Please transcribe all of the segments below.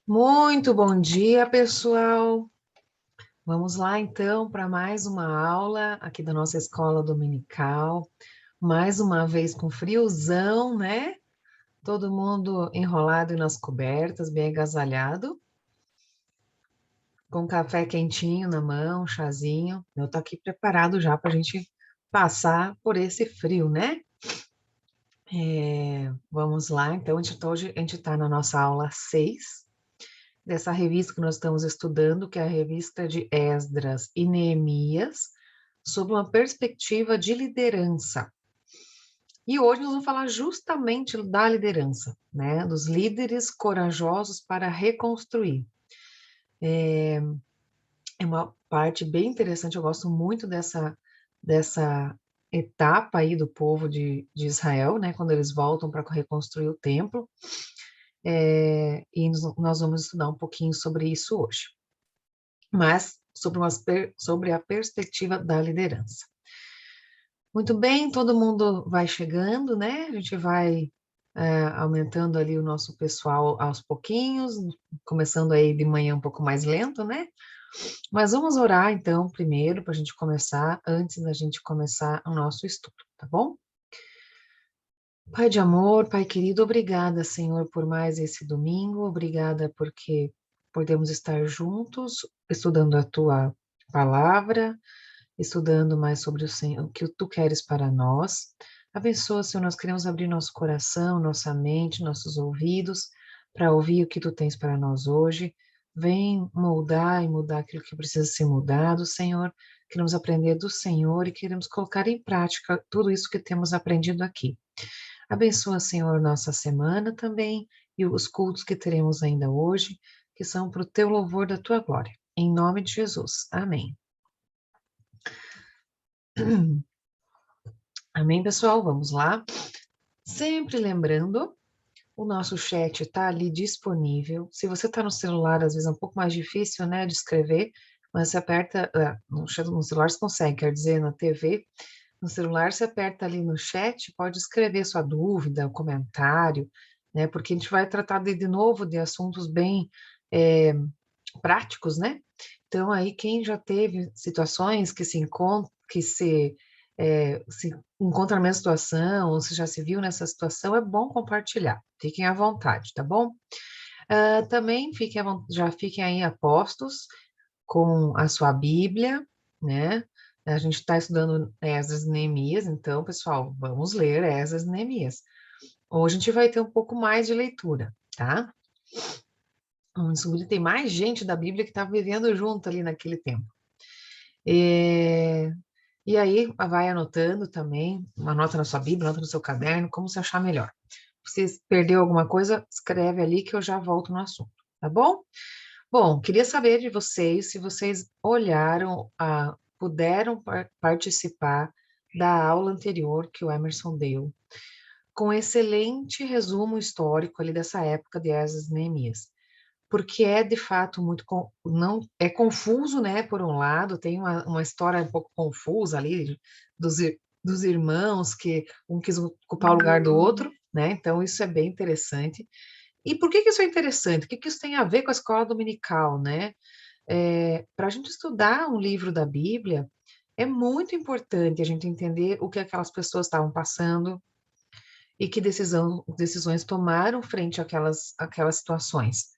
Muito bom dia, pessoal. Vamos lá então para mais uma aula aqui da nossa escola dominical. Mais uma vez com friozão, né? Todo mundo enrolado nas cobertas, bem agasalhado, com café quentinho na mão, chazinho. Eu tô aqui preparado já para a gente passar por esse frio, né? Vamos lá, então, hoje a gente está na nossa aula 6 dessa revista que nós estamos estudando, que é a revista de Esdras e Neemias, sob uma perspectiva de liderança. E hoje nós vamos falar justamente da liderança, né? Dos líderes corajosos para reconstruir. É uma parte bem interessante, eu gosto muito dessa etapa aí do povo de Israel, né? Quando eles voltam para reconstruir o templo. E nós vamos estudar um pouquinho sobre isso hoje. Mas sobre a perspectiva da liderança. Muito bem, todo mundo vai chegando, né? A gente vai aumentando ali o nosso pessoal aos pouquinhos, começando aí de manhã um pouco mais lento, né? Mas vamos orar então primeiro para a gente começar, antes da gente começar o nosso estudo, tá bom? Pai de amor, Pai querido, obrigada, Senhor, por mais esse domingo, obrigada porque podemos estar juntos, estudando a Tua palavra, estudando mais sobre o Senhor, o que Tu queres para nós. Abençoa, Senhor, nós queremos abrir nosso coração, nossa mente, nossos ouvidos, para ouvir o que Tu tens para nós hoje. Vem moldar e mudar aquilo que precisa ser mudado, Senhor. Queremos aprender do Senhor e queremos colocar em prática tudo isso que temos aprendido aqui. Abençoa, Senhor, nossa semana também e os cultos que teremos ainda hoje, que são para o teu louvor da tua glória. Em nome de Jesus. Amém. Amém, pessoal? Vamos lá. Sempre lembrando, o nosso chat está ali disponível. Se você está no celular, às vezes é um pouco mais difícil, né, de escrever, mas você aperta, no celular você consegue, quer dizer, na TV, no celular você aperta ali no chat, pode escrever sua dúvida, comentário, né, porque a gente vai tratar de novo de assuntos bem práticos, né? Então, aí, quem já teve situações que se encontra na mesma situação, ou se já se viu nessa situação, é bom compartilhar. Fiquem à vontade, tá bom? Também já fiquem aí apostos com a sua Bíblia, né? A gente está estudando Esdras e Neemias, então, pessoal, vamos ler Esdras e Neemias. Hoje a gente vai ter um pouco mais de leitura, tá? Vamos descobrir que tem mais gente da Bíblia que estava vivendo junto ali naquele tempo. E aí, vai anotando também, anota na sua Bíblia, anota no seu caderno, como você achar melhor. Se perdeu alguma coisa, escreve ali que eu já volto no assunto, tá bom? Bom, queria saber de vocês se vocês olharam, puderam participar da aula anterior que o Emerson deu, com excelente resumo histórico ali dessa época de Esdras e Neemias, porque é de fato não é confuso, né? Por um lado, tem uma história um pouco confusa ali dos irmãos que um quis ocupar o lugar do outro, né? Então isso é bem interessante. E por que isso é interessante? O que isso tem a ver com a escola dominical, né? Para a gente estudar um livro da Bíblia, é muito importante a gente entender o que aquelas pessoas estavam passando e que decisões tomaram frente àquelas situações.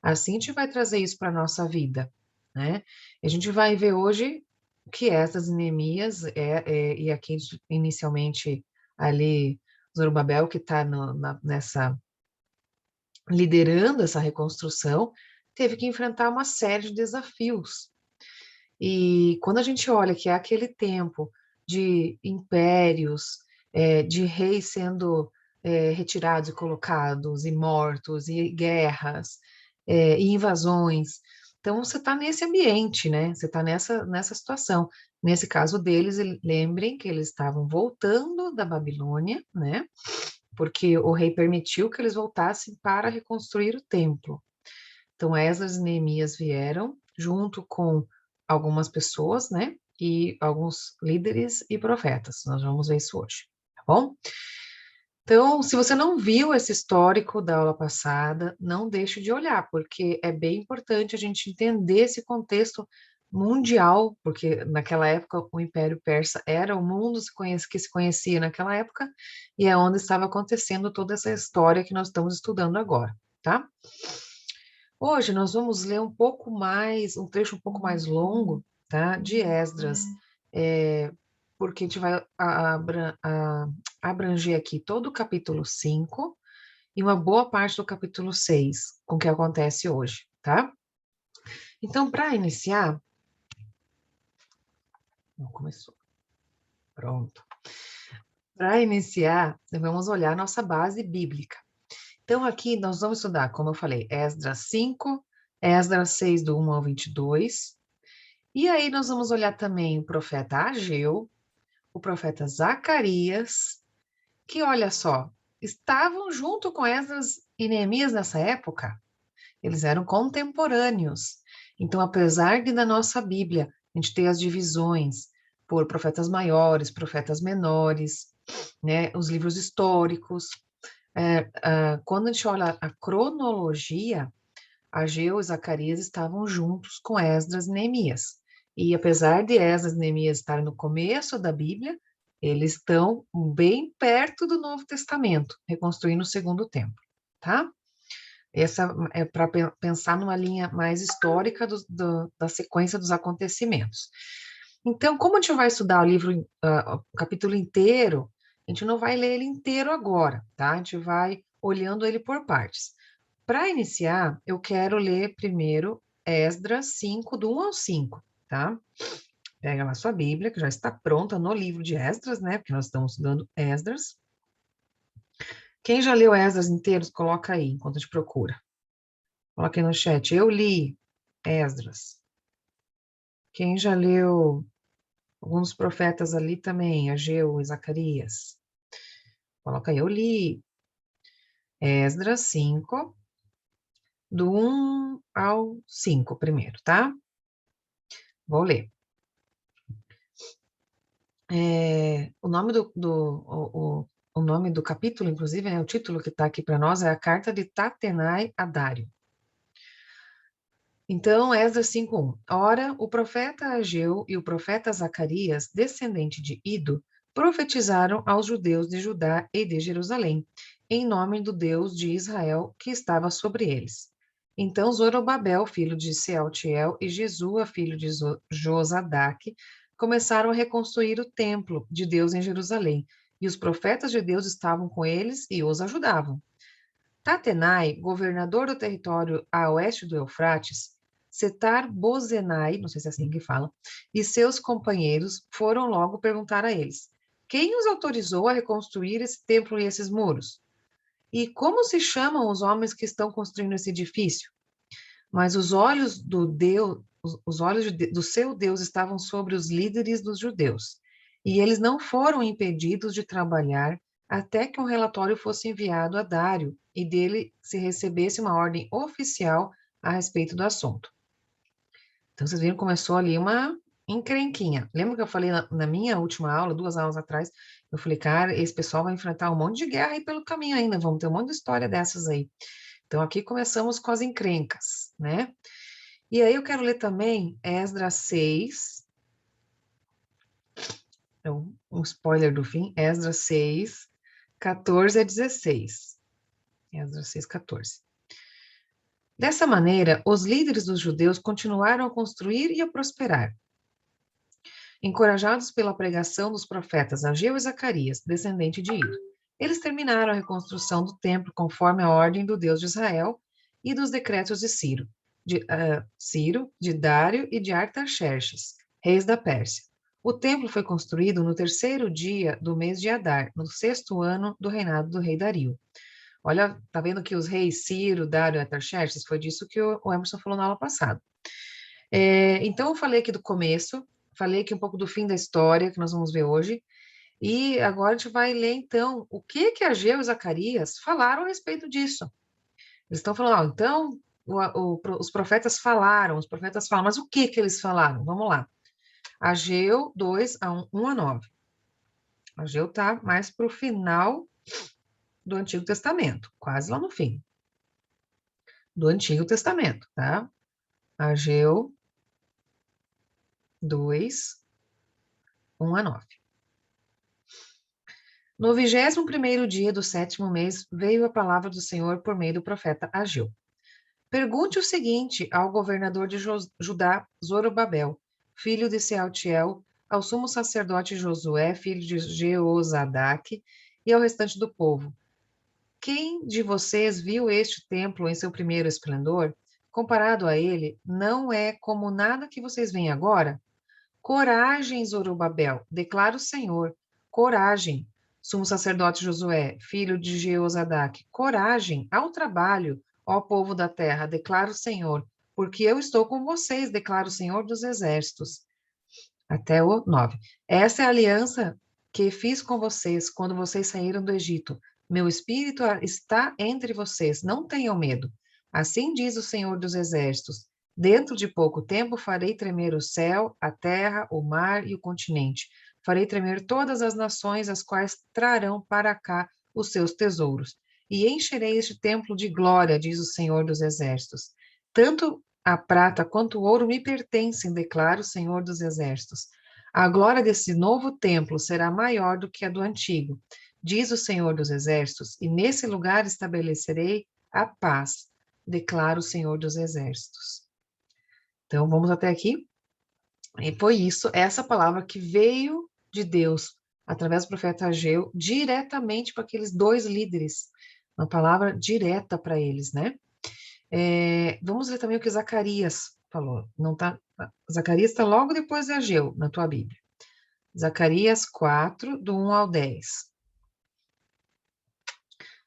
Assim a gente vai trazer isso para a nossa vida, né? A gente vai ver hoje que essas Neemias, e aqui inicialmente ali, Zorobabel, que está nessa, liderando essa reconstrução, teve que enfrentar uma série de desafios. E quando a gente olha que é aquele tempo de impérios, de reis sendo retirados e colocados, e mortos, e guerras, e invasões, então você está nesse ambiente, né? Você está nessa situação. Nesse caso deles, lembrem que eles estavam voltando da Babilônia, né? Porque o rei permitiu que eles voltassem para reconstruir o templo. Então, Esdras e Neemias vieram junto com algumas pessoas, né? E alguns líderes e profetas. Nós vamos ver isso hoje, tá bom? Então, se você não viu esse histórico da aula passada, não deixe de olhar, porque é bem importante a gente entender esse contexto mundial, porque naquela época o Império Persa era o mundo que se conhecia naquela época, e é onde estava acontecendo toda essa história que nós estamos estudando agora, tá? Hoje nós vamos ler um pouco mais, um trecho um pouco mais longo, tá? De Esdras, porque a gente vai abranger aqui todo o capítulo 5 e uma boa parte do capítulo 6, com o que acontece hoje, tá? Então, para iniciar, não começou. Pronto. Para iniciar, vamos olhar nossa base bíblica. Então, aqui nós vamos estudar, como eu falei, Esdras 5, Esdras 6, do 1 ao 22. E aí nós vamos olhar também o profeta Ageu, o profeta Zacarias, que, olha só, estavam junto com Esdras e Neemias nessa época. Eles eram contemporâneos. Então, apesar de na nossa Bíblia a gente ter as divisões por profetas maiores, profetas menores, né, os livros históricos, quando a gente olha a cronologia, Ageu e Zacarias estavam juntos com Esdras e Neemias. E apesar de Esdras e Neemias estarem no começo da Bíblia, eles estão bem perto do Novo Testamento, reconstruindo o segundo templo, tá? Essa é para pensar numa linha mais histórica da sequência dos acontecimentos. Então, como a gente vai estudar o livro, o capítulo inteiro, a gente não vai ler ele inteiro agora, tá? A gente vai olhando ele por partes. Para iniciar, eu quero ler primeiro Esdras 5, do 1 ao 5, tá? Pega lá sua Bíblia, que já está pronta no livro de Esdras, né? Porque nós estamos estudando Esdras. Quem já leu Esdras inteiros, coloca aí, enquanto a gente procura. Coloca aí no chat. Eu li Esdras. Quem já leu alguns profetas ali também, Ageu e Zacarias? Coloca aí. Eu li Esdras 5, do 1 ao 5 primeiro, tá? Vou ler. O nome o nome do capítulo, inclusive, né, o título que está aqui para nós é a Carta de Tatenai a Dário. Então, Esdras 5:1. Ora, o profeta Ageu e o profeta Zacarias, descendente de Ido, profetizaram aos judeus de Judá e de Jerusalém, em nome do Deus de Israel que estava sobre eles. Então, Zorobabel, filho de Sealtiel, e Jesua, filho de Josadaque, começaram a reconstruir o templo de Deus em Jerusalém, e os profetas de Deus estavam com eles e os ajudavam. Tatenai, governador do território a oeste do Eufrates, Setar-Bozenai, não sei se é assim que fala, e seus companheiros foram logo perguntar a eles: quem os autorizou a reconstruir esse templo e esses muros? E como se chamam os homens que estão construindo esse edifício? Mas os olhos do Deus, os olhos do seu Deus estavam sobre os líderes dos judeus, e eles não foram impedidos de trabalhar até que um relatório fosse enviado a Dário e dele se recebesse uma ordem oficial a respeito do assunto. Então, vocês viram, começou ali uma encrenquinha. Lembra que eu falei na minha última aula, 2 aulas atrás, eu falei, cara, esse pessoal vai enfrentar um monte de guerra aí pelo caminho ainda, vamos ter um monte de história dessas aí. Então, aqui começamos com as encrencas, né? E aí eu quero ler também Esdras 6, é um spoiler do fim, Esdras 6, 14 a 16. Esdras 6, 14. Dessa maneira, os líderes dos judeus continuaram a construir e a prosperar. Encorajados pela pregação dos profetas Ageu e Zacarias, descendente de Ido, eles terminaram a reconstrução do templo conforme a ordem do Deus de Israel e dos decretos de Ciro, de Dário e de Artaxerxes, reis da Pérsia. O templo foi construído no 3º dia do mês de Adar, no 6º ano do reinado do rei Dario. Olha, tá vendo que os reis Ciro, Dário e Artaxerxes, foi disso que o Emerson falou na aula passada. Então, eu falei aqui do começo, falei aqui um pouco do fim da história, que nós vamos ver hoje, e agora a gente vai ler, então, o que Ageu e Zacarias falaram a respeito disso. Eles estão falando, então, os profetas falaram, mas o que eles falaram? Vamos lá. Ageu 2, 1 a 9. Ageu está mais para o final do Antigo Testamento, quase lá no fim do Antigo Testamento, tá? Ageu 2, 1 a 9. No 21º dia do 7º mês, veio a palavra do Senhor por meio do profeta Ageu. Pergunte o seguinte ao governador de Judá, Zorobabel, filho de Sealtiel, ao sumo sacerdote Josué, filho de Jeozadaque, e ao restante do povo. Quem de vocês viu este templo em seu primeiro esplendor? Comparado a ele, não é como nada que vocês veem agora? Coragem, Zorobabel, declara o Senhor. Coragem, sumo sacerdote Josué, filho de Jeozadaque. Coragem, ao trabalho, ó povo da terra, declara o Senhor, porque eu estou com vocês, declara o Senhor dos exércitos. Até o 9. Essa é a aliança que fiz com vocês quando vocês saíram do Egito. Meu espírito está entre vocês, não tenham medo. Assim diz o Senhor dos exércitos. Dentro de pouco tempo farei tremer o céu, a terra, o mar e o continente. Farei tremer todas as nações, as quais trarão para cá os seus tesouros. E encherei este templo de glória, diz o Senhor dos exércitos. Tanto a prata quanto o ouro me pertencem, declara o Senhor dos exércitos. A glória desse novo templo será maior do que a do antigo, diz o Senhor dos exércitos, e nesse lugar estabelecerei a paz, declara o Senhor dos exércitos. Então, vamos até aqui. E foi isso, essa palavra que veio de Deus, através do profeta Ageu, diretamente para aqueles dois líderes. Uma palavra direta para eles, né? Vamos ler também o que Zacarias falou. Não tá, Zacarias está logo depois de Ageu, na tua Bíblia. Zacarias 4, do 1 ao 10.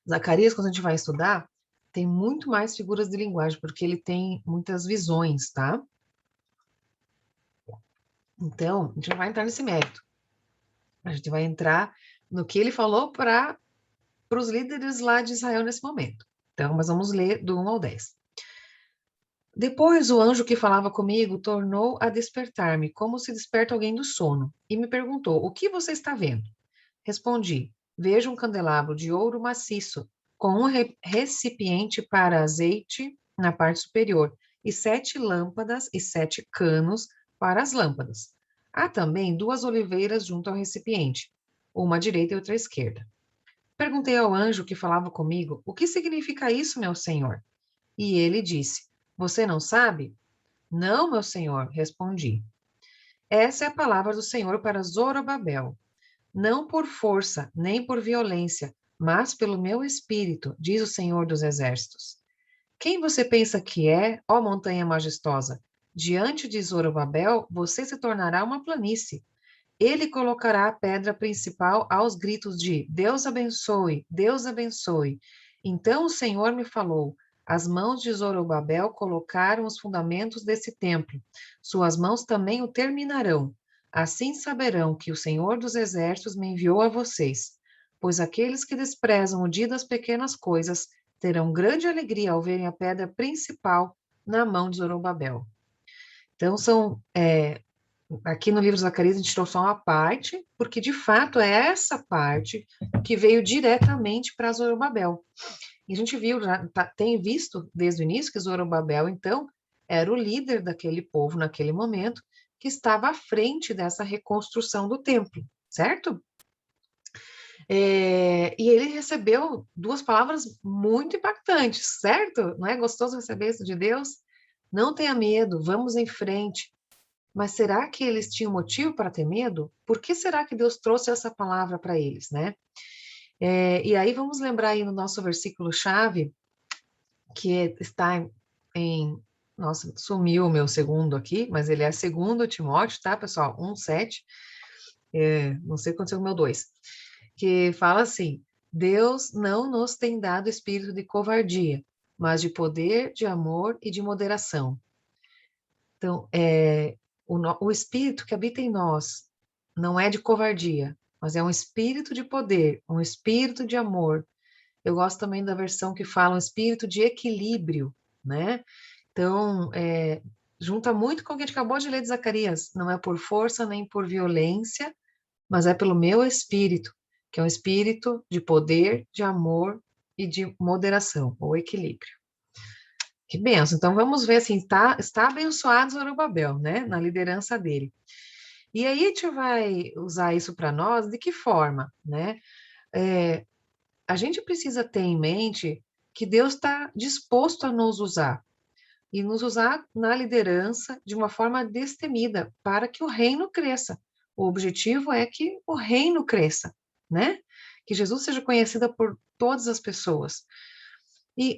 Zacarias, quando a gente vai estudar, tem muito mais figuras de linguagem, porque ele tem muitas visões, tá? Então, a gente não vai entrar nesse mérito. A gente vai entrar no que ele falou para os líderes lá de Israel nesse momento. Então, mas vamos ler do 1 ao 10. Depois o anjo que falava comigo tornou a despertar-me, como se desperta alguém do sono, e me perguntou: O que você está vendo? Respondi: Vejo um candelabro de ouro maciço, com um recipiente para azeite na parte superior, e 7 lâmpadas e 7 canos para as lâmpadas. Há também 2 oliveiras junto ao recipiente, uma à direita e outra à esquerda. Perguntei ao anjo que falava comigo: O que significa isso, meu senhor? E ele disse: Você não sabe? Não, meu senhor, respondi. Essa é a palavra do Senhor para Zorobabel. Não por força, nem por violência, mas pelo meu espírito, diz o Senhor dos exércitos. Quem você pensa que é, ó montanha majestosa? Diante de Zorobabel, você se tornará uma planície. Ele colocará a pedra principal aos gritos de Deus abençoe, Deus abençoe. Então o Senhor me falou: as mãos de Zorobabel colocaram os fundamentos desse templo. Suas mãos também o terminarão. Assim saberão que o Senhor dos exércitos me enviou a vocês. Pois aqueles que desprezam o dia das pequenas coisas terão grande alegria ao verem a pedra principal na mão de Zorobabel. Então, aqui no livro de Zacarias a gente tirou só uma parte, porque de fato é essa parte que veio diretamente para Zorobabel. E a gente viu, já tem visto desde o início que Zorobabel, então, era o líder daquele povo naquele momento, que estava à frente dessa reconstrução do templo, certo? E ele recebeu 2 palavras muito impactantes, certo? Não é gostoso receber isso de Deus? Não tenha medo, vamos em frente. Mas será que eles tinham motivo para ter medo? Por que será que Deus trouxe essa palavra para eles, né? E aí vamos lembrar aí no nosso versículo-chave, que está em... Nossa, sumiu o meu segundo aqui, mas ele é 2 Timóteo, tá, pessoal? 1:7. Não sei o que aconteceu com o meu 2. Que fala assim: Deus não nos tem dado espírito de covardia, mas de poder, de amor e de moderação. Então, o espírito que habita em nós não é de covardia, mas é um espírito de poder, um espírito de amor. Eu gosto também da versão que fala um espírito de equilíbrio, né? Então, junta muito com o que a gente acabou de ler de Zacarias. Não é por força nem por violência, mas é pelo meu espírito que é um espírito de poder, de amor e de moderação, ou equilíbrio. Que benção. Então, vamos ver assim, está abençoado Zorobabel, né, na liderança dele. E aí a gente vai usar isso para nós de que forma, né? A gente precisa ter em mente que Deus está disposto a nos usar, e nos usar na liderança de uma forma destemida, para que o reino cresça. O objetivo é que o reino cresça, né? Que Jesus seja conhecida por todas as pessoas.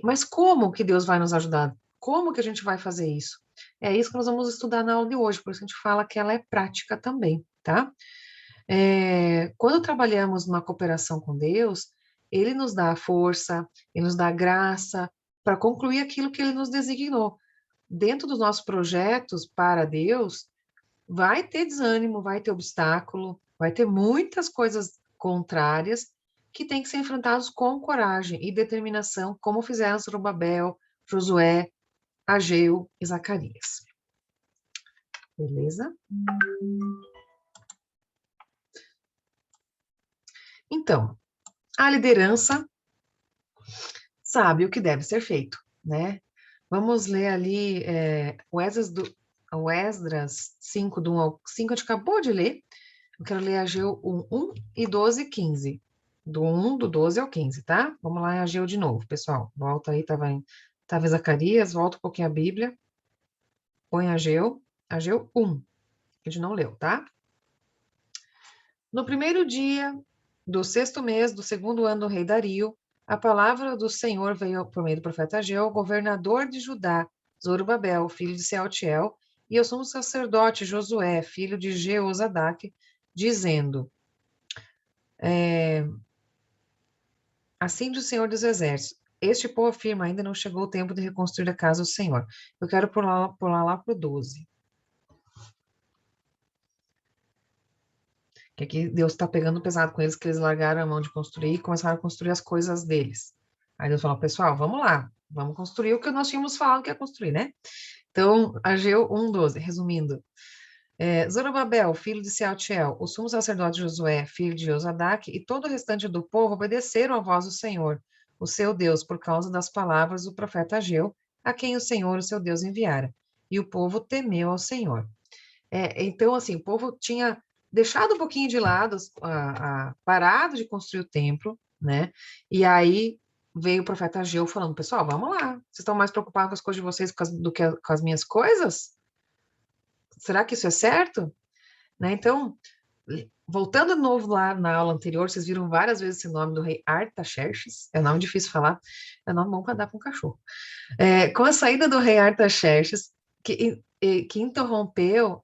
Mas como que Deus vai nos ajudar? Como que a gente vai fazer isso? É isso que nós vamos estudar na aula de hoje, por isso a gente fala que ela é prática também, tá? Quando trabalhamos numa cooperação com Deus, Ele nos dá a força, Ele nos dá a graça para concluir aquilo que Ele nos designou. Dentro dos nossos projetos para Deus, vai ter desânimo, vai ter obstáculo, vai ter muitas coisas contrárias que têm que ser enfrentados com coragem e determinação, como fizeram Zorobabel, Josué, Ageu e Zacarias. Beleza? Então, a liderança sabe o que deve ser feito, né? Vamos ler ali o Esdras 5, do 1 ao 5, a gente acabou de ler. Eu quero ler Ageu 1 e 12 e 15. Do 1, do 12 ao 15, tá? Vamos lá em Ageu de novo, pessoal. Volta aí, tava em Zacarias, volta um pouquinho a Bíblia. Põe Ageu 1, que a gente não leu, tá? No primeiro dia do sexto mês do segundo ano do rei Dario, a palavra do Senhor veio por meio do profeta Ageu, governador de Judá, Zorobabel, filho de Sealtiel, e ao sumo sacerdote Josué, filho de Jeozadak, dizendo: Assim diz o Senhor dos Exércitos: Este povo afirma, ainda não chegou o tempo de reconstruir a casa do Senhor. Eu quero pular lá para o 12. Que aqui Deus está pegando pesado com eles, que eles largaram a mão de construir e começaram a construir as coisas deles. Aí Deus falou: pessoal, vamos lá, vamos construir o que nós tínhamos falado que ia construir, né? Então, Ageu 1:12, resumindo. Zorobabel, filho de Sealtiel, o sumo sacerdote Josué, filho de Josadaque, e todo o restante do povo obedeceram à voz do Senhor, o seu Deus, por causa das palavras do profeta Ageu, a quem o Senhor, o seu Deus, enviara. E o povo temeu ao Senhor. Então, assim, o povo tinha deixado um pouquinho de lado, parado de construir o templo, né? E aí veio o profeta Ageu falando: pessoal, vamos lá, vocês estão mais preocupados com as coisas de vocês do que com as minhas coisas? Será que isso é certo? Né? Então, voltando de novo lá na aula anterior, vocês viram várias vezes esse nome do rei Artaxerxes, é um nome difícil de falar, é um nome bom para dar para um cachorro. Com a saída do rei Artaxerxes, que interrompeu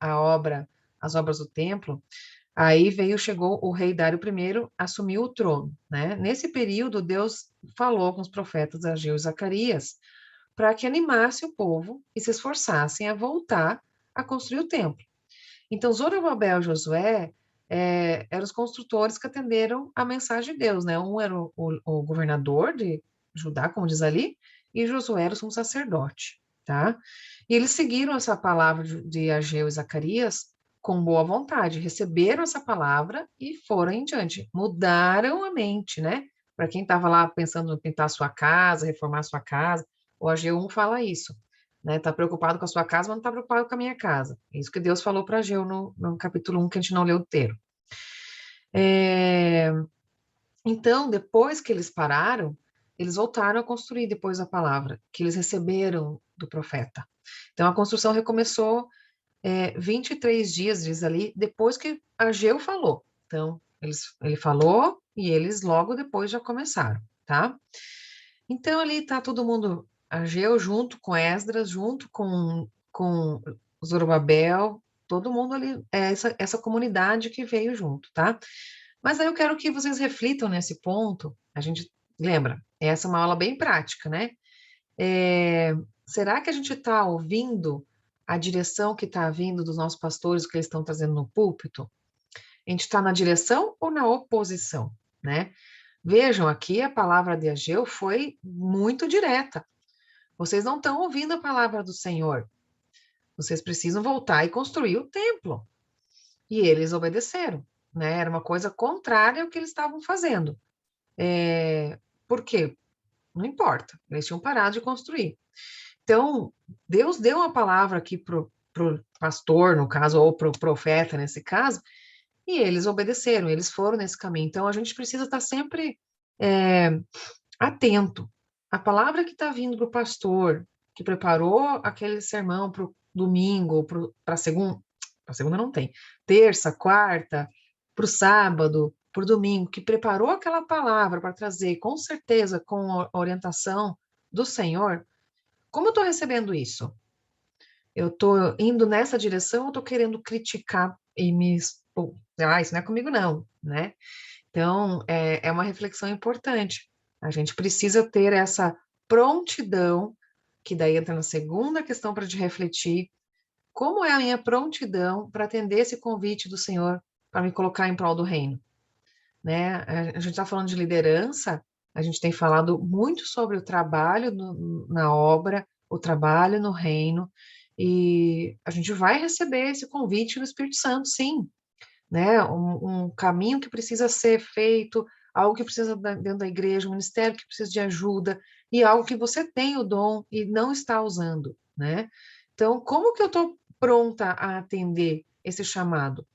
as obras do templo, aí chegou o rei Dário I, assumiu o trono, né? Nesse período, Deus falou com os profetas Ageu e Zacarias para que animasse o povo e se esforçassem a voltar a construir o templo. Então, Zorobabel e Josué eram os construtores que atenderam a mensagem de Deus, né? Um era o governador de Judá, como diz ali, e Josué era o sumo sacerdote, tá? E eles seguiram essa palavra de Ageu e Zacarias com boa vontade, receberam essa palavra e foram em diante, mudaram a mente, né? Para quem estava lá pensando em pintar a sua casa, reformar a sua casa, o Ageu 1 fala isso, né? Tá preocupado com a sua casa, mas não está preocupado com a minha casa. É isso que Deus falou para Ageu no capítulo 1, que a gente não leu inteiro. Então, depois que eles pararam, eles voltaram a construir depois a palavra que eles receberam do profeta. Então, a construção recomeçou 23 dias, diz ali, depois que Ageu falou. Então, ele falou e eles logo depois já começaram, tá? Então, ali está todo mundo, Ageu junto com Esdras, junto com Zorobabel, todo mundo ali, essa comunidade que veio junto, tá? Mas aí eu quero que vocês reflitam nesse ponto. A gente lembra, essa é uma aula bem prática, né? Será que a gente está ouvindo a direção que está vindo dos nossos pastores, que eles estão trazendo no púlpito? A gente está na direção ou na oposição, né? Vejam, aqui a palavra de Ageu foi muito direta. Vocês não estão ouvindo a palavra do Senhor. Vocês precisam voltar e construir o templo. E eles obedeceram. né? Era uma coisa contrária ao que eles estavam fazendo. Por quê? Não importa, eles tinham parado de construir. Então, Deus deu uma palavra aqui para o pastor, no caso, ou para o profeta, nesse caso, e eles obedeceram, eles foram nesse caminho. Então, a gente precisa estar sempre atento. A palavra que está vindo para o pastor, que preparou aquele sermão para o domingo, para a segunda não tem, terça, quarta, para o sábado, para o domingo, que preparou aquela palavra para trazer, com certeza, com a orientação do Senhor, como eu estou recebendo isso? Eu estou indo nessa direção ou estou querendo criticar e me expor? Ah, isso não é comigo, não, né? Então, é uma reflexão importante. A gente precisa ter essa prontidão, que daí entra na segunda questão para te refletir. Como é a minha prontidão para atender esse convite do Senhor para me colocar em prol do reino? Né? A gente está falando de liderança, a gente tem falado muito sobre o trabalho na obra, o trabalho no reino, e a gente vai receber esse convite do Espírito Santo, sim, né? Um caminho que precisa ser feito, algo que precisa dentro da igreja, um ministério que precisa de ajuda, e algo que você tem o dom e não está usando, né? Então, como que eu estou pronta a atender esse chamado?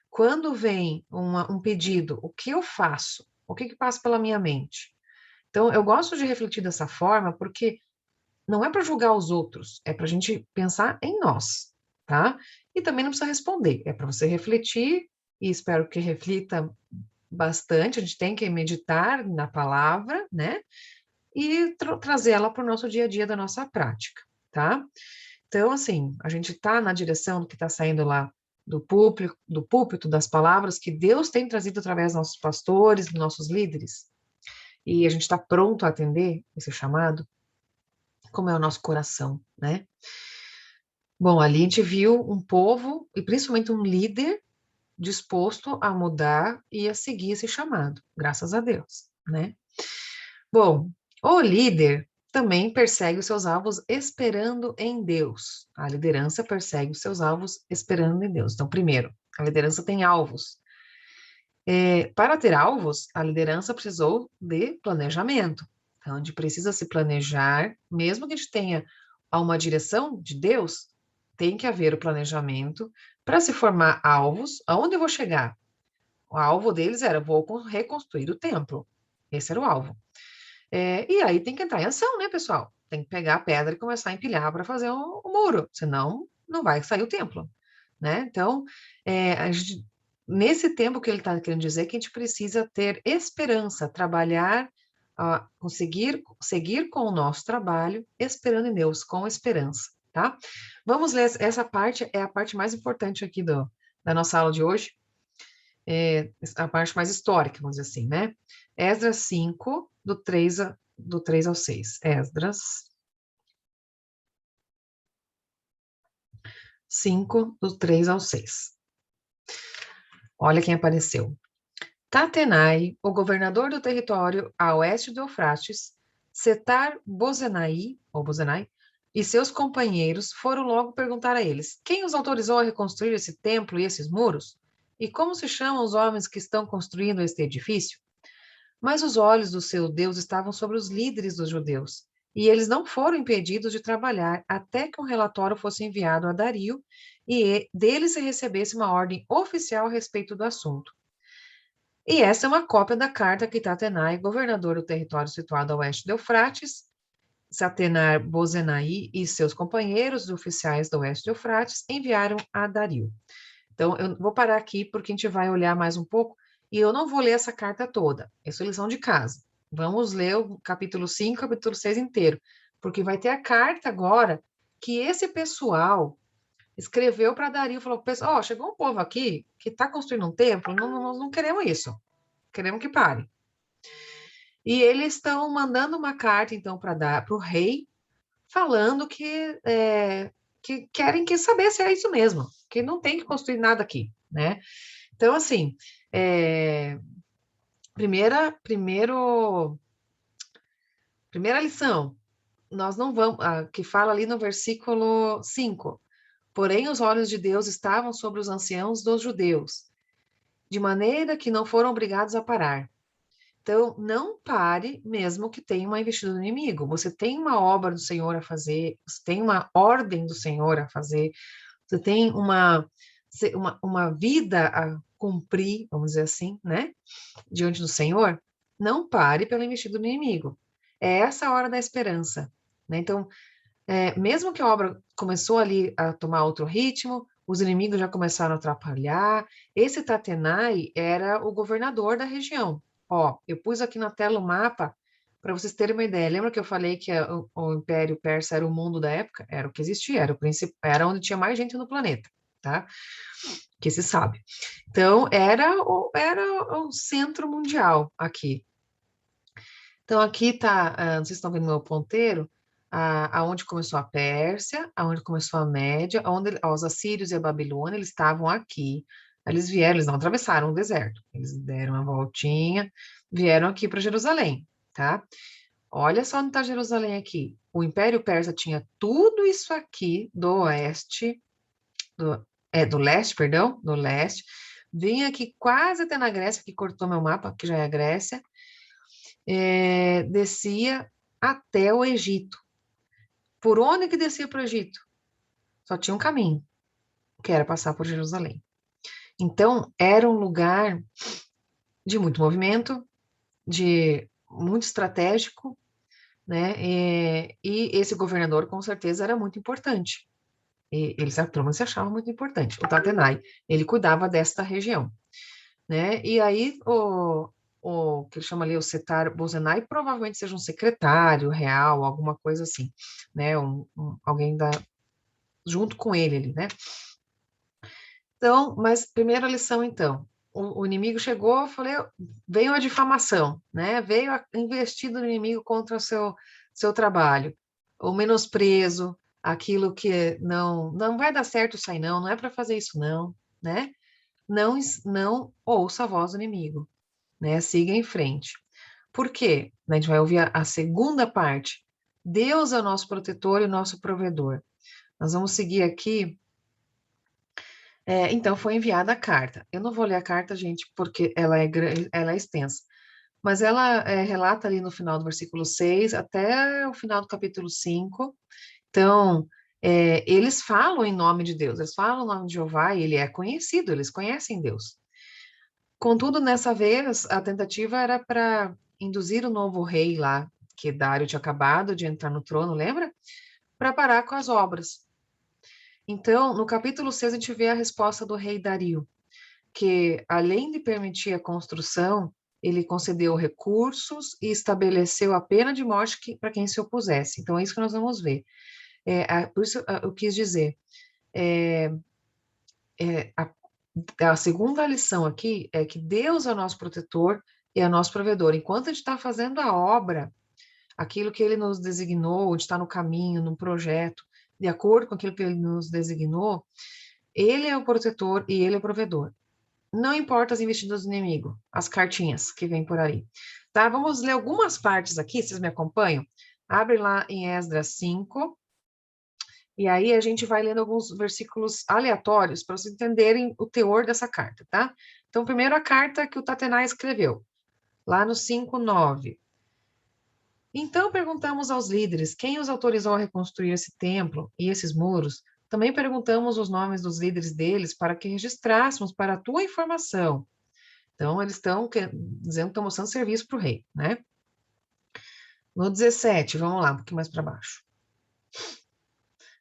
Quando vem um pedido, o que eu faço? O que passa pela minha mente? Então, eu gosto de refletir dessa forma, porque não é para julgar os outros, é para a gente pensar em nós, tá? E também não precisa responder, é para você refletir, e espero que reflita bastante. A gente tem que meditar na palavra, né? E trazer ela para o nosso dia a dia da nossa prática, tá? Então, assim, a gente está na direção do que está saindo lá do púlpito, das palavras que Deus tem trazido através dos nossos pastores, dos nossos líderes, e a gente está pronto a atender esse chamado, como é o nosso coração, né? Bom, ali a gente viu um povo, e principalmente um líder, disposto a mudar e a seguir esse chamado, graças a Deus, né? Bom, o líder também persegue os seus alvos esperando em Deus. A liderança persegue os seus alvos esperando em Deus. Então, primeiro, a liderança tem alvos. Para ter alvos, a liderança precisou de planejamento. Então, a gente precisa se planejar, mesmo que a gente tenha uma direção de Deus, tem que haver o planejamento para se formar alvos. Aonde eu vou chegar? O alvo deles era: vou reconstruir o templo. Esse era o alvo. E aí tem que entrar em ação, né, pessoal? Tem que pegar a pedra e começar a empilhar para fazer o muro, senão não vai sair o templo, né? Então, nesse tempo que ele está querendo dizer que a gente precisa ter esperança, trabalhar, conseguir seguir com o nosso trabalho, esperando em Deus, com esperança, tá? Vamos ler essa parte, é a parte mais importante aqui da nossa aula de hoje, a parte mais histórica, vamos dizer assim, né? Esdras 5, do 3 ao 6. Esdras 5, do 3 ao 6. Olha quem apareceu. Tatenai, o governador do território a oeste do Eufrates, Setar-Bozenai, ou Bozenai, e seus companheiros foram logo perguntar a eles: quem os autorizou a reconstruir esse templo e esses muros? E como se chamam os homens que estão construindo este edifício? Mas os olhos do seu Deus estavam sobre os líderes dos judeus, e eles não foram impedidos de trabalhar até que um relatório fosse enviado a Dario e dele se recebesse uma ordem oficial a respeito do assunto. E essa é uma cópia da carta que Tatenai, governador do território situado a oeste do Eufrates, Satenar Bozenai e seus companheiros oficiais do oeste do Eufrates enviaram a Dario. Então, eu vou parar aqui porque a gente vai olhar mais um pouco e eu não vou ler essa carta toda. Essa é lição de casa. Vamos ler o capítulo 5, capítulo 6 inteiro, porque vai ter a carta agora que esse pessoal escreveu para Dario, falou: pessoal, oh, chegou um povo aqui que está construindo um templo, nós não queremos isso, queremos que pare. E eles estão mandando uma carta, então, para o rei, falando que querem saber se é isso mesmo, que não tem que construir nada aqui, né? Então, assim, primeira lição, nós não vamos, que fala ali no versículo 5, porém os olhos de Deus estavam sobre os anciãos dos judeus, de maneira que não foram obrigados a parar. Então, não pare mesmo que tenha uma investida do inimigo. Você tem uma obra do Senhor a fazer, você tem uma ordem do Senhor a fazer, você tem uma vida a cumprir, vamos dizer assim, né? Diante do Senhor. Não pare pela investida do inimigo. É essa a hora da esperança, né? Então, mesmo que a obra começou ali a tomar outro ritmo, os inimigos já começaram a atrapalhar. Esse Tatenai era o governador da região. Ó, eu pus aqui na tela o mapa para vocês terem uma ideia. Lembra que eu falei que o Império Persa era o mundo da época? Era o que existia, era o principal, era onde tinha mais gente no planeta, tá? Que se sabe. Então, era o centro mundial aqui. Então, aqui tá, vocês estão vendo meu ponteiro, aonde começou a Pérsia, aonde começou a Média, onde os assírios e a Babilônia, eles estavam aqui. Eles vieram, eles não atravessaram o deserto, eles deram uma voltinha, vieram aqui para Jerusalém, tá? Olha só onde está Jerusalém aqui. O Império Persa tinha tudo isso aqui do oeste, do leste, perdão, do leste, vinha aqui quase até na Grécia, que cortou meu mapa, que já é a Grécia, descia até o Egito. Por onde que descia para o Egito? Só tinha um caminho, que era passar por Jerusalém. Então, era um lugar de muito movimento, de muito estratégico, né? E esse governador, com certeza, era muito importante. E a turma se achava muito importante. O Tatenai, ele cuidava desta região, né? E aí, o que ele chama ali, o Setar Bozenai, provavelmente seja um secretário real, alguma coisa assim, né? Alguém junto com ele ali, né? Então, mas primeira lição, então. O inimigo chegou, eu falei, veio a difamação, né? Veio a investida do inimigo contra o seu trabalho. O menosprezo, aquilo que não vai dar certo isso aí, não é para fazer isso, não, né? Não ouça a voz do inimigo, né? Siga em frente. Por quê? A gente vai ouvir a segunda parte. Deus é o nosso protetor e o nosso provedor. Nós vamos seguir aqui. Então, foi enviada a carta. Eu não vou ler a carta, gente, porque ela é extensa. Mas ela relata ali no final do versículo 6 até o final do capítulo 5. Então, eles falam em nome de Deus, eles falam o nome de Jeová e ele é conhecido, eles conhecem Deus. Contudo, nessa vez, a tentativa era para induzir o novo rei lá, que Dário tinha acabado de entrar no trono, lembra? Para parar com as obras. Então, no capítulo 6, a gente vê a resposta do rei Dario, que, além de permitir a construção, ele concedeu recursos e estabeleceu a pena de morte para quem se opusesse. Então, é isso que nós vamos ver. Por isso, eu quis dizer, é, é, a, a segunda lição aqui é que Deus é o nosso protetor e é o nosso provedor. Enquanto a gente está fazendo a obra, aquilo que ele nos designou, de estar no caminho, no projeto, de acordo com aquilo que ele nos designou, ele é o protetor e ele é o provedor. Não importa as investidas do inimigo, as cartinhas que vêm por aí. Tá? Vamos ler algumas partes aqui, vocês me acompanham? Abre lá em Esdras 5, e aí a gente vai lendo alguns versículos aleatórios para vocês entenderem o teor dessa carta, tá? Então, primeiro a carta que o Tatenai escreveu, lá no 5:9. Então perguntamos aos líderes quem os autorizou a reconstruir esse templo e esses muros. Também perguntamos os nomes dos líderes deles para que registrássemos para a tua informação. Então, eles estão dizendo que estão mostrando serviço para o rei, né? No 17, vamos lá, um pouquinho mais para baixo.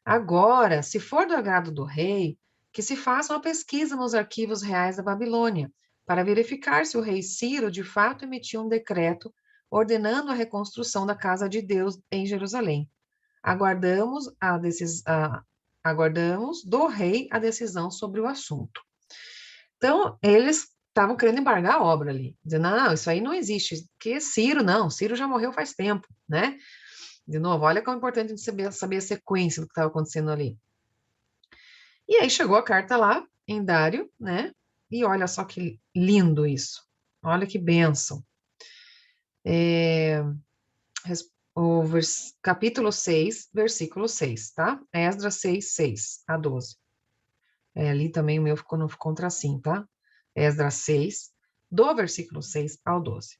Agora, se for do agrado do rei, que se faça uma pesquisa nos arquivos reais da Babilônia, para verificar se o rei Ciro de fato emitiu um decreto ordenando a reconstrução da casa de Deus em Jerusalém. Aguardamos do rei a decisão sobre o assunto. Então, eles estavam querendo embargar a obra ali, dizendo, não, isso aí não existe, que Ciro não, Ciro já morreu faz tempo, né? De novo, olha como é importante a gente saber a sequência do que estava acontecendo ali. E aí chegou a carta lá, em Dário, né? E olha só que lindo isso. Olha que bênção. Capítulo 6, versículo 6, tá? Esdras 6, 6 a 12. Ali também o meu não ficou um tracinho, tá? Esdras 6, do versículo 6 ao 12.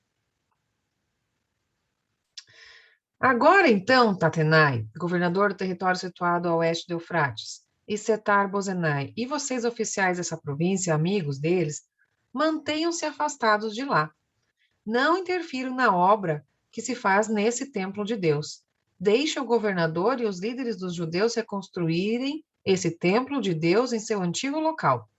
Agora, então, Tatenai, governador do território situado a oeste do Eufrates, e Setar-Bozenai, e vocês, oficiais dessa província, amigos deles, mantenham-se afastados de lá. Não interfiram na obra que se faz nesse templo de Deus. Deixe o governador e os líderes dos judeus reconstruírem esse templo de Deus em seu antigo local.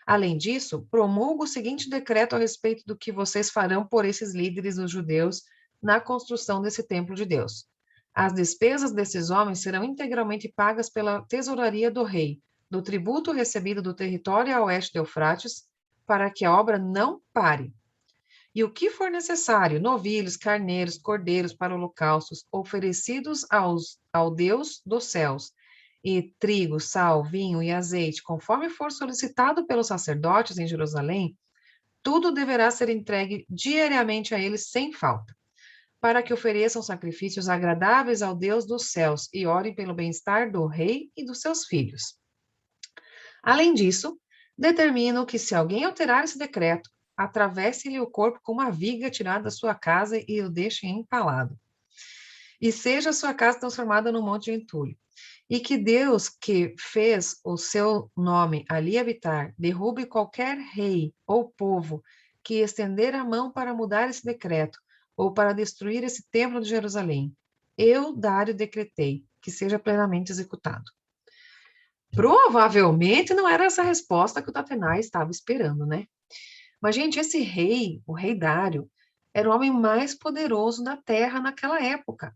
Além disso, promulgo o seguinte decreto a respeito do que vocês farão por esses líderes dos judeus na construção desse templo de Deus. As despesas desses homens serão integralmente pagas pela tesouraria do rei, do tributo recebido do território a oeste do Eufrates, para que a obra não pare. E o que for necessário, novilhos, carneiros, cordeiros para holocaustos, oferecidos ao Deus dos céus, e trigo, sal, vinho e azeite, conforme for solicitado pelos sacerdotes em Jerusalém, tudo deverá ser entregue diariamente a eles sem falta, para que ofereçam sacrifícios agradáveis ao Deus dos céus e orem pelo bem-estar do rei e dos seus filhos. Além disso, determino que se alguém alterar esse decreto, atravesse-lhe o corpo com uma viga tirada da sua casa e o deixe empalado. E seja a sua casa transformada num monte de entulho. E que Deus, que fez o seu nome ali habitar, derrube qualquer rei ou povo que estender a mão para mudar esse decreto ou para destruir esse templo de Jerusalém. Eu, Dário, decretei que seja plenamente executado. Provavelmente não era essa resposta que o Tatenai estava esperando, né? Mas, gente, esse rei, o rei Dário, era o homem mais poderoso da terra naquela época.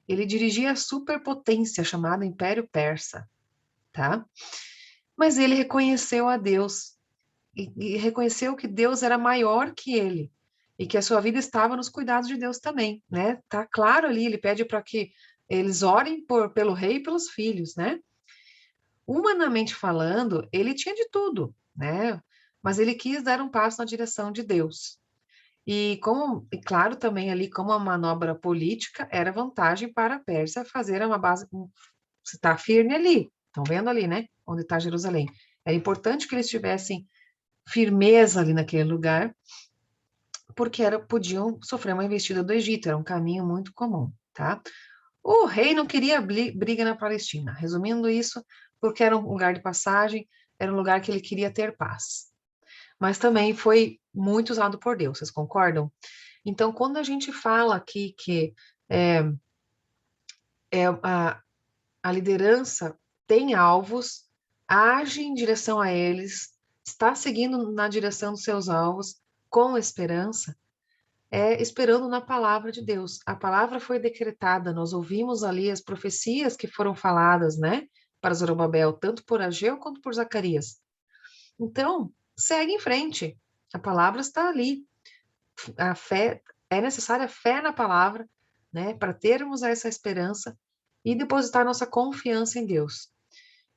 Ele dirigia a superpotência chamada Império Persa, tá? Mas ele reconheceu a Deus e reconheceu que Deus era maior que ele e que a sua vida estava nos cuidados de Deus também, né? Tá claro ali, ele pede para que eles orem pelo rei e pelos filhos, né? Humanamente falando, ele tinha de tudo, né? Mas ele quis dar um passo na direção de Deus. E claro, também ali, como uma manobra política, era vantagem para a Pérsia fazer uma base, estar firme ali. Estão vendo ali, né? Onde está Jerusalém. É importante que eles tivessem firmeza ali naquele lugar, porque podiam sofrer uma investida do Egito, era um caminho muito comum, tá? O rei não queria briga na Palestina. Resumindo isso, porque era um lugar de passagem, era um lugar que ele queria ter paz. Mas também foi muito usado por Deus, vocês concordam? Então, quando a gente fala aqui que é, a liderança tem alvos, age em direção a eles, está seguindo na direção dos seus alvos com esperança, esperando na palavra de Deus. A palavra foi decretada, nós ouvimos ali as profecias que foram faladas, né, para Zorobabel, tanto por Ageu quanto por Zacarias. Então, segue em frente. A palavra está ali. A fé, é necessária fé na palavra, né, para termos essa esperança e depositar nossa confiança em Deus.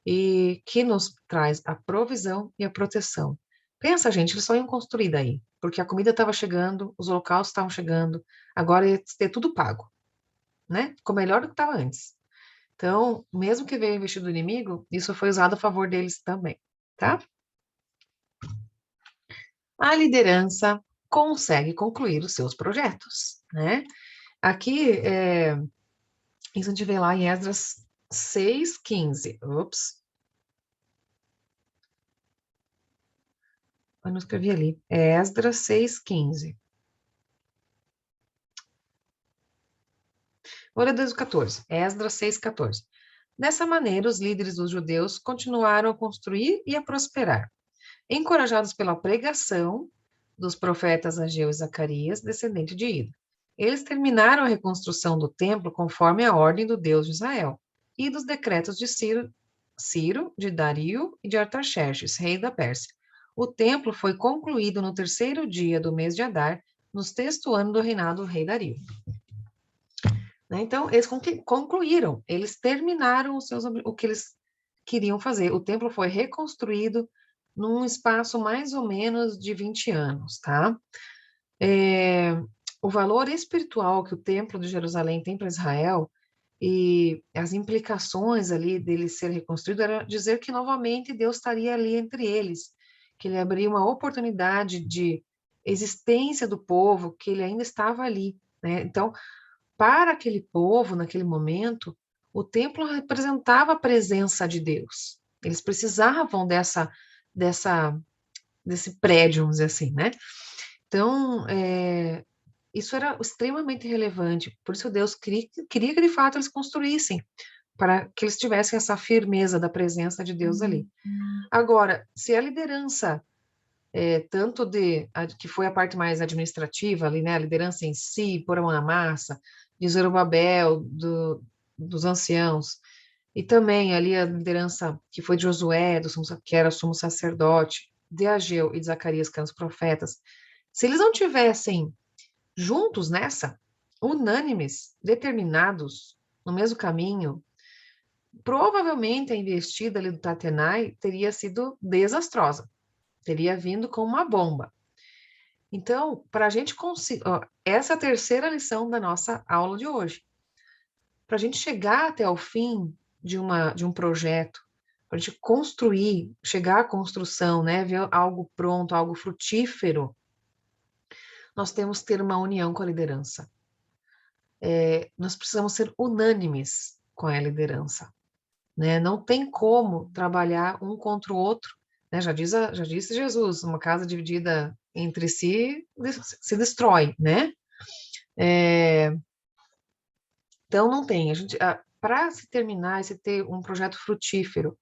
E que nos traz a provisão e a proteção. Pensa, gente, eles só iam construir daí, porque a comida estava chegando, os holocaustos estavam chegando, agora ia ter tudo pago, né? Ficou melhor do que estava antes. Então, mesmo que veio investido do inimigo, isso foi usado a favor deles também, tá? A liderança consegue concluir os seus projetos, né? Aqui, isso a gente vê lá em Esdras 6:15. Ups. Eu não escrevi ali. É Esdras 6:15. Olha desde o 14. Esdras 6:14. Dessa maneira, os líderes dos judeus continuaram a construir e a prosperar, encorajados pela pregação dos profetas Ageu e Zacarias, descendente de Ido. Eles terminaram a reconstrução do templo conforme a ordem do Deus de Israel e dos decretos de Ciro, de Dario e de Artaxerxes, rei da Pérsia. O templo foi concluído no terceiro dia do mês de Adar, no sexto ano do reinado do rei Dario. Né? Então, eles concluíram, eles terminaram o que eles queriam fazer. O templo foi reconstruído num espaço mais ou menos de 20 anos, tá? O valor espiritual que o Templo de Jerusalém tem para Israel e as implicações ali dele ser reconstruído era dizer que novamente Deus estaria ali entre eles que ele abriu uma oportunidade de existência do povo, que ele ainda estava ali, né? Então, para aquele povo, naquele momento, o templo representava a presença de Deus. Eles precisavam desse prédio, vamos dizer assim, né? Então, isso era extremamente relevante. Por isso Deus queria que, de fato, eles construíssem, para que eles tivessem essa firmeza da presença de Deus ali. Agora, se a liderança, tanto que foi a parte mais administrativa ali, né, a liderança em si, pôr a mão na massa, de Zorobabel, dos anciãos, e também ali a liderança que foi de Josué, que era o sumo sacerdote, de Ageu e de Zacarias, que eram os profetas, se eles não tivessem juntos nessa, unânimes, determinados, no mesmo caminho, provavelmente a investida ali do Tatenai teria sido desastrosa, teria vindo com uma bomba. Então, para a gente conseguir, essa é a terceira lição da nossa aula de hoje. Para a gente chegar até o fim de um projeto, para a gente construir, chegar à construção, né, ver algo pronto, algo frutífero, nós temos que ter uma união com a liderança. Nós precisamos ser unânimes com a liderança, né? Não tem como trabalhar um contra o outro, né? Já disse Jesus, uma casa dividida entre si se destrói, né? Então não tem. Para se terminar, se ter um projeto frutífero,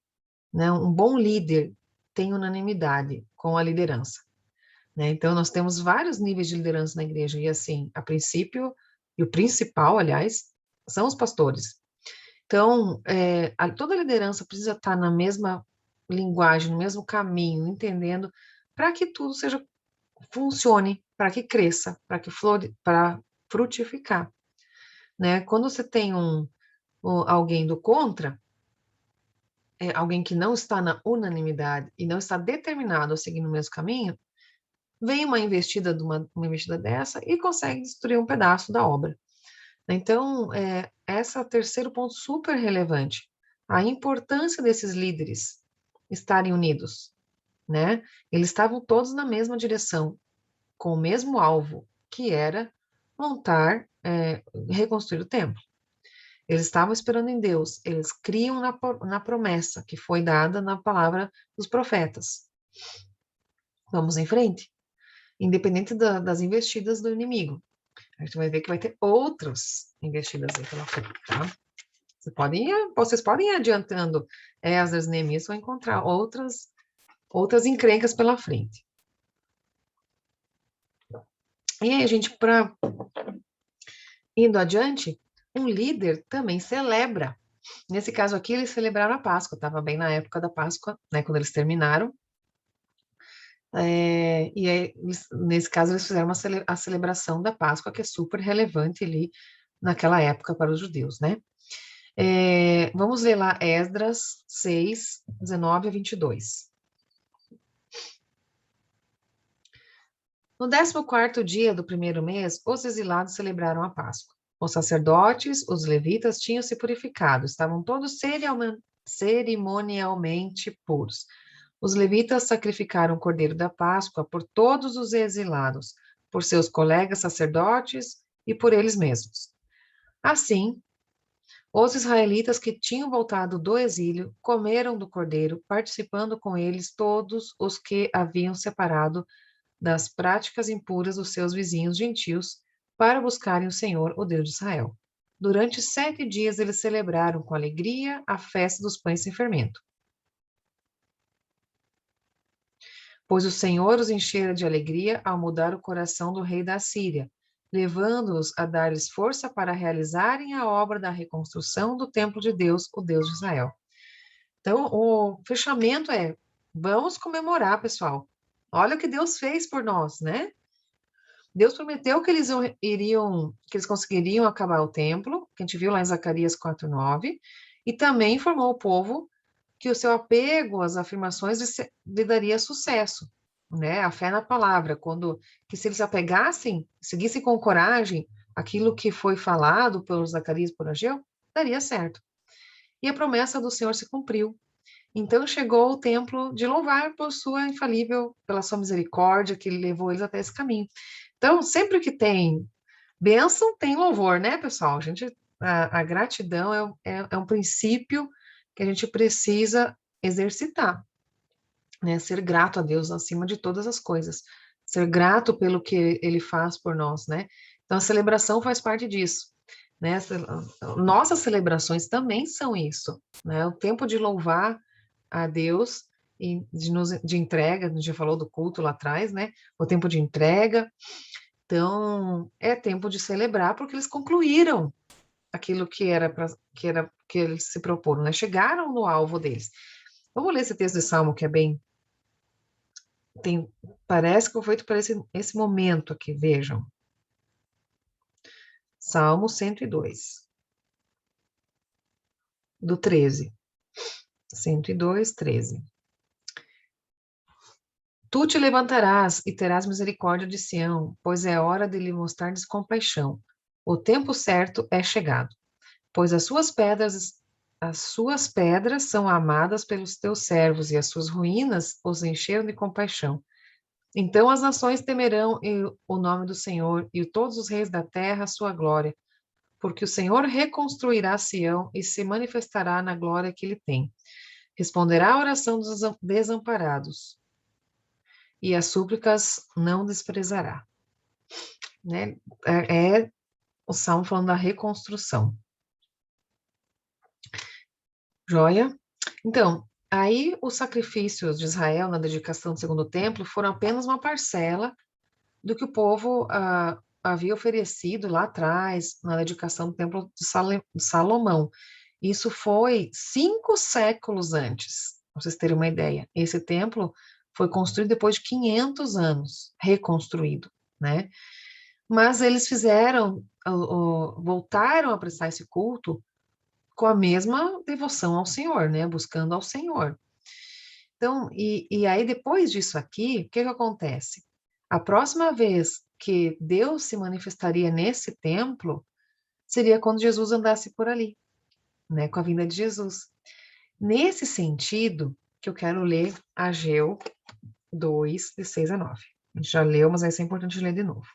né? Um bom líder tem unanimidade com a liderança, né? Então nós temos vários níveis de liderança na igreja e assim, a princípio e o principal, aliás, são os pastores. Então, toda liderança precisa estar na mesma linguagem, no mesmo caminho, entendendo, para que tudo funcione, para que cresça, para frutificar, né? Quando você tem alguém do contra, alguém que não está na unanimidade e não está determinado a seguir no mesmo caminho, vem uma investida uma investida dessa e consegue destruir um pedaço da obra. Então, esse é o terceiro ponto super relevante, a importância desses líderes estarem unidos, né? Eles estavam todos na mesma direção, com o mesmo alvo, que era montar, reconstruir o templo. Eles estavam esperando em Deus, eles criam na promessa que foi dada na palavra dos profetas. Vamos em frente, independente das investidas do inimigo. A gente vai ver que vai ter outras investidas aí pela frente, tá? Vocês podem ir adiantando Esdras, Neemias, vão encontrar outras encrencas pela frente. E aí, gente, indo adiante, um líder também celebra. Nesse caso aqui, eles celebraram a Páscoa, estava bem na época da Páscoa, né, quando eles terminaram. E aí, nesse caso, eles fizeram a celebração da Páscoa, que é super relevante ali naquela época para os judeus, né? Vamos ler lá Esdras 6, 19 a 22. No 14º dia do primeiro mês, os exilados celebraram a Páscoa. Os sacerdotes, os levitas, tinham se purificado, estavam todos cerimonialmente puros. Os levitas sacrificaram o cordeiro da Páscoa por todos os exilados, por seus colegas sacerdotes e por eles mesmos. Assim, os israelitas que tinham voltado do exílio comeram do cordeiro, participando com eles todos os que haviam separado das práticas impuras dos seus vizinhos gentios para buscarem o Senhor, o Deus de Israel. Durante 7 dias eles celebraram com alegria a festa dos pães sem fermento. Pois o Senhor os enchera de alegria ao mudar o coração do rei da Síria, levando-os a dar-lhes força para realizarem a obra da reconstrução do templo de Deus, o Deus de Israel. Então, o fechamento vamos comemorar, pessoal. Olha o que Deus fez por nós, né? Deus prometeu que eles conseguiriam acabar o templo, que a gente viu lá em Zacarias 4:9, e também informou o povo que o seu apego às afirmações lhe daria sucesso, né? A fé na palavra, que se eles apegassem, seguissem com coragem aquilo que foi falado pelos Zacarias e por Ageu, daria certo. E a promessa do Senhor se cumpriu. Então chegou o tempo de louvar por sua infalível, pela sua misericórdia, que levou eles até esse caminho. Então, sempre que tem bênção, tem louvor, né, pessoal? A gratidão é um princípio que a gente precisa exercitar, né? Ser grato a Deus acima de todas as coisas. Ser grato pelo que Ele faz por nós, né? Então, a celebração faz parte disso, né? Nossas celebrações também são isso, né? O tempo de louvar a Deus e de entrega, a gente já falou do culto lá atrás, né? O tempo de entrega. Então, é tempo de celebrar porque eles concluíram aquilo que eles se proporam, né? Chegaram no alvo deles. Vamos ler esse texto de Salmo que é bem tem, parece que foi feito para esse momento aqui, vejam. Salmo 102, do 13. 102, 13. Tu te levantarás e terás misericórdia de Sião, pois é hora de lhe mostrar compaixão. O tempo certo é chegado, pois as suas pedras são amadas pelos teus servos, e as suas ruínas os encheram de compaixão. Então as nações temerão o nome do Senhor, e todos os reis da terra a sua glória, porque o Senhor reconstruirá Sião e se manifestará na glória que ele tem. Responderá à oração dos desamparados, e as súplicas não desprezará. Né? É o Salmo falando da reconstrução. Joia? Então, aí os sacrifícios de Israel na dedicação do segundo templo foram apenas uma parcela do que o povo havia oferecido lá atrás, na dedicação do templo de Salomão. Isso foi 5 séculos antes, para vocês terem uma ideia. Esse templo foi construído depois de 500 anos, reconstruído, né? Mas eles voltaram a prestar esse culto com a mesma devoção ao Senhor, né? Buscando ao Senhor. Então, e aí depois disso aqui, o que que acontece? A próxima vez que Deus se manifestaria nesse templo seria quando Jesus andasse por ali, né? Com a vinda de Jesus. Nesse sentido, que eu quero ler Ageu 2, de 6 a 9. A gente já leu, mas vai ser importante ler de novo.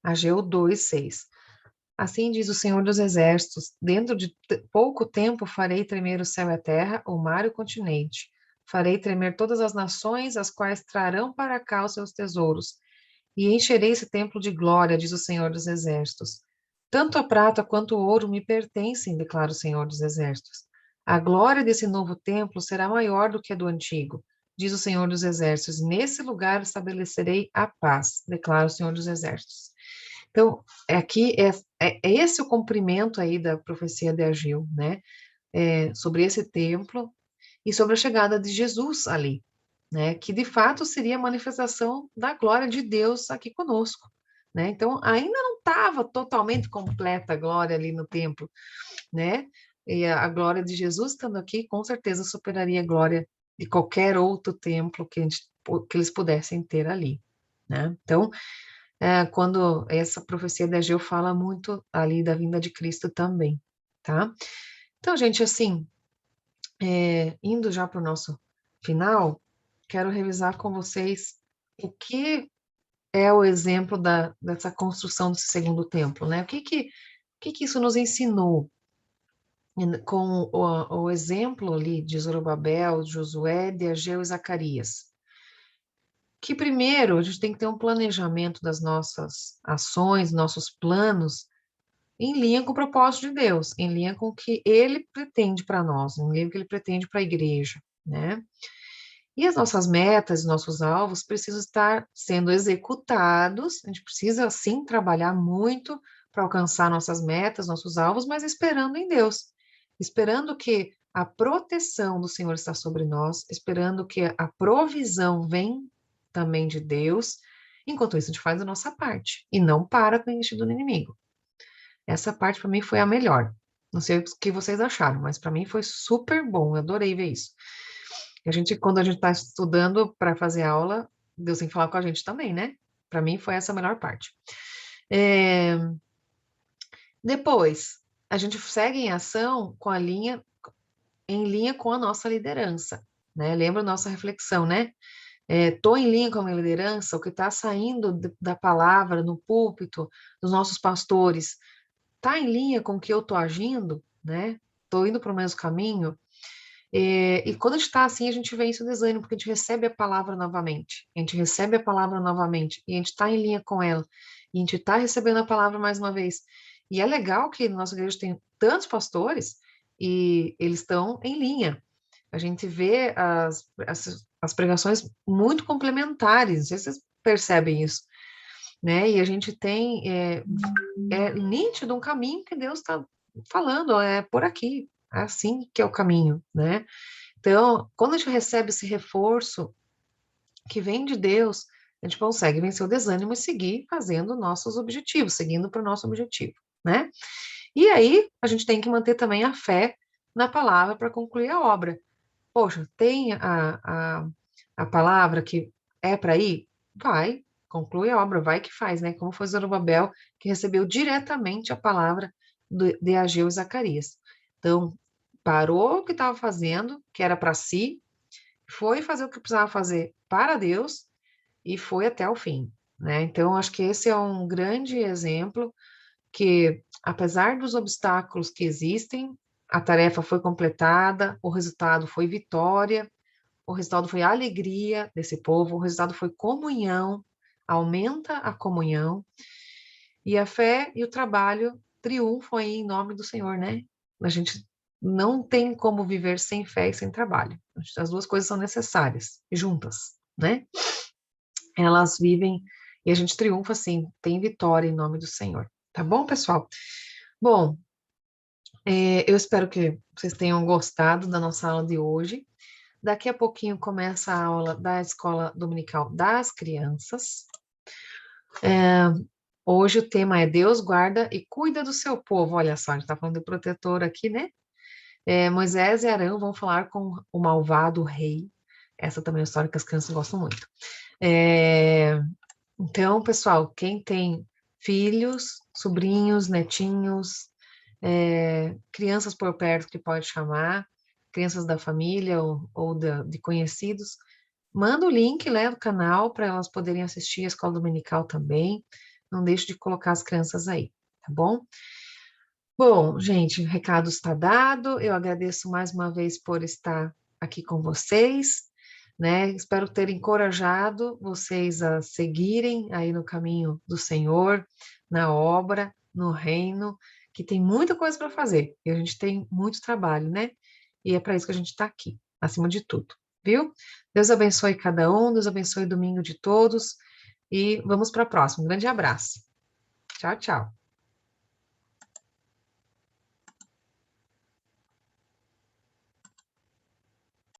Ageu 2, 6. Assim diz o Senhor dos Exércitos: dentro de pouco tempo farei tremer o céu e a terra, o mar e o continente. Farei tremer todas as nações, as quais trarão para cá os seus tesouros. E encherei esse templo de glória, diz o Senhor dos Exércitos. Tanto a prata quanto o ouro me pertencem, declara o Senhor dos Exércitos. A glória desse novo templo será maior do que a do antigo, diz o Senhor dos Exércitos. Nesse lugar estabelecerei a paz, declara o Senhor dos Exércitos. Então, aqui é esse o cumprimento aí da profecia de Ageu, né? Sobre esse templo e sobre a chegada de Jesus ali, né? Que de fato seria a manifestação da glória de Deus aqui conosco, né? Então, ainda não estava totalmente completa a glória ali no templo, né? E a glória de Jesus estando aqui, com certeza superaria a glória de qualquer outro templo que eles pudessem ter ali, né? Então, quando essa profecia de Ageu fala muito ali da vinda de Cristo também, tá? Então, gente, assim, indo já para o nosso final, quero revisar com vocês o que é o exemplo dessa construção desse segundo templo, né? O que isso nos ensinou com o exemplo ali de Zorobabel, de Josué, de Ageu e Zacarias? Que primeiro a gente tem que ter um planejamento das nossas ações, nossos planos, em linha com o propósito de Deus, em linha com o que Ele pretende para nós, em linha com o que Ele pretende para a igreja, né? E as nossas metas, nossos alvos precisam estar sendo executados, a gente precisa, sim, trabalhar muito para alcançar nossas metas, nossos alvos, mas esperando em Deus, esperando que a proteção do Senhor está sobre nós, esperando que a provisão vem também de Deus, enquanto isso a gente faz a nossa parte, e não para com o investido do inimigo. Essa parte para mim foi a melhor. Não sei o que vocês acharam, mas para mim foi super bom. Eu adorei ver isso. Quando a gente está estudando para fazer aula, Deus tem que falar com a gente também, né? Para mim foi essa a melhor parte. É, depois, a gente segue em ação com em linha com a nossa liderança, né? Lembra a nossa reflexão, né? Estou em linha com a minha liderança, o que está saindo da palavra no púlpito dos nossos pastores, está em linha com o que eu estou agindo, né? Estou indo para o mesmo caminho. E quando a gente está assim, a gente vê isso desânimo, porque a gente recebe a palavra novamente, a gente recebe a palavra novamente, e a gente está em linha com ela, e a gente está recebendo a palavra mais uma vez. E é legal que na nossa igreja tem tantos pastores, e eles estão em linha. A gente vê as pregações muito complementares, não sei se vocês percebem isso, né? E a gente tem, é nítido um caminho que Deus está falando, é por aqui, é assim que é o caminho, né? Então, quando a gente recebe esse reforço que vem de Deus, a gente consegue vencer o desânimo e seguir fazendo nossos objetivos, seguindo para o nosso objetivo, né? E aí, a gente tem que manter também a fé na palavra para concluir a obra. Poxa, tem a palavra que é para ir? Vai, conclui a obra, vai que faz, né? Como foi Zorobabel, que recebeu diretamente a palavra de Ageu e Zacarias. Então, parou o que estava fazendo, que era para si, foi fazer o que precisava fazer para Deus e foi até o fim, né? Então, acho que esse é um grande exemplo que, apesar dos obstáculos que existem, a tarefa foi completada, o resultado foi vitória, o resultado foi alegria desse povo, o resultado foi comunhão, aumenta a comunhão, e a fé e o trabalho triunfam aí em nome do Senhor, né? A gente não tem como viver sem fé e sem trabalho. As duas coisas são necessárias, juntas, né? Elas vivem e a gente triunfa assim, tem vitória em nome do Senhor. Tá bom, pessoal? Bom, eu espero que vocês tenham gostado da nossa aula de hoje. Daqui a pouquinho começa a aula da Escola Dominical das Crianças. Hoje o tema é Deus guarda e cuida do seu povo. Olha só, a gente está falando de protetor aqui, né? Moisés e Arão vão falar com o malvado rei. Essa também é uma história que as crianças gostam muito. É, então, pessoal, quem tem filhos, sobrinhos, netinhos, crianças por perto que pode chamar, crianças da família ou de conhecidos, manda o link, né, do canal para elas poderem assistir a escola dominical também. Não deixe de colocar as crianças aí, tá bom? Bom, gente, o recado está dado. Eu agradeço mais uma vez por estar aqui com vocês, né? Espero ter encorajado vocês a seguirem aí no caminho do Senhor, na obra, no reino, que tem muita coisa para fazer e a gente tem muito trabalho, né? E é para isso que a gente está aqui, acima de tudo, viu? Deus abençoe cada um, Deus abençoe o domingo de todos e vamos para a próxima. Um grande abraço. Tchau, tchau.